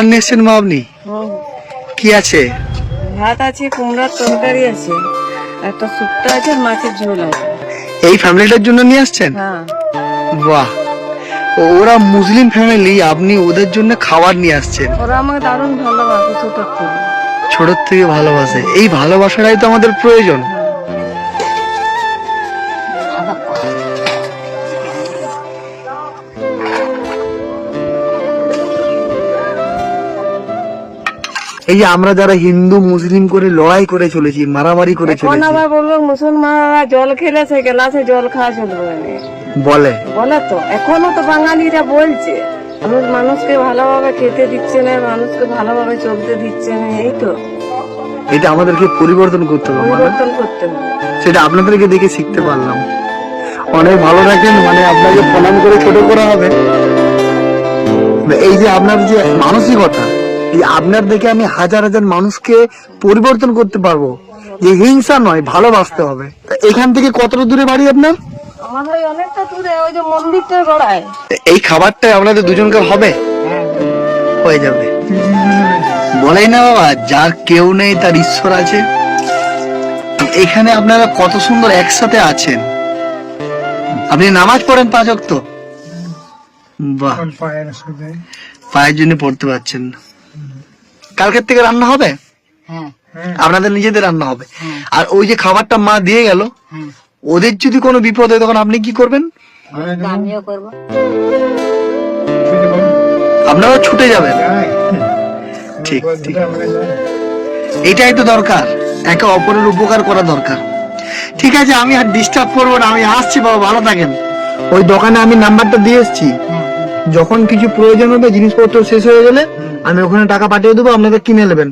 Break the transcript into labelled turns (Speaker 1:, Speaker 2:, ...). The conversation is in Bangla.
Speaker 1: খাবার নিয়ে এসছেন মা আপনি? কি আছে?
Speaker 2: ভাত আছে, কুমড়ার তরকারি আছে, একটা শুক্তো আছে, আর মাছের ঝোল আছে।
Speaker 1: এই ফ্যামিলিটার জন্য নিয়ে আসছেন?
Speaker 2: হ্যাঁ।
Speaker 1: বাহ, ওরা মুসলিম ফ্যামিলি, আপনি ওদের জন্য খাবার নিয়ে আসছেন।
Speaker 2: ওরা আমাকে দারুণ ভালোবাসে
Speaker 1: ছোট থেকে ভালোবাসে, এই ভালোবাসাটাই তো আমাদের প্রয়োজন। এই যে আমরা যারা হিন্দু মুসলিম করে লড়াই করে চলেছি, মারামারি করে
Speaker 2: এখন
Speaker 1: চলেছি,
Speaker 2: আবার বলবো মুসলমানরা জল খেলে সে গ্লাসে জল খাওয়া চলবে না।
Speaker 1: বলে
Speaker 2: তো এখনো তো বাঙালিরা বলছে মানুষকে ভালোভাবে খেতে দিচ্ছে না, মানুষকে ভালোভাবে চলতে দিচ্ছে না। এই তো
Speaker 1: এটা আমাদেরকে পরিবর্তন করতে হবে,
Speaker 2: পরিবর্তন করতে হবে।
Speaker 1: সেটা আপনাদেরকে দেখে শিখতে পারলাম। অনেক ভালো থাকেন, মানে আপনাকে প্রণাম করে ছোট করা হবে। এই যে আপনার যে মানসিকতা, এই আপনার দেখে আমি হাজার হাজার মানুষকে পরিবর্তন করতে পারবো, যে হিংসা নয়, ভালোবাসতে হবে। এখান থেকে কতটা দূরে বাড়ি আপনার?
Speaker 2: আমাদের অনেকটা দূরে, ওই যে মন্দিরটার গোড়ায়।
Speaker 1: এই খাবারটা আপনাদের দুজনকে হবে? হয়ে যাবে। বলেই না বাবা, যার কেউ নেই তার ঈশ্বর আছে। এখানে আপনারা কত সুন্দর একসাথে আছেন। আপনি নামাজ পড়েন 5 ওয়াক্ত? বাহ, পায়ের জন্য পড়তে পারছেন না। কালকের থেকে রান্না হবে? আপনাদের নিজেদের রান্না হবে? আর ওই যে খাবারটা মা দিয়ে গেল, ওদের যদি কোনো বিপদ হয় তখন আপনি কি করবেন?
Speaker 2: আমিও করবো।
Speaker 1: আপনারা ছুটে যাবেন। ঠিক ঠিক, এটাই তো দরকার, একে অপরের উপকার করা দরকার। ঠিক আছে, আমি আর ডিস্টার্ব করবো না, আমি আসছি বাবা, ভালো থাকেন। ওই দোকানে আমি নাম্বারটা দিয়ে এসছি, যখন কিছু প্রয়োজন হবে, জিনিসপত্র শেষ হয়ে গেলে আমি ওখানে টাকা পাঠিয়ে দেবো, আপনাদের কিনে নেবেন।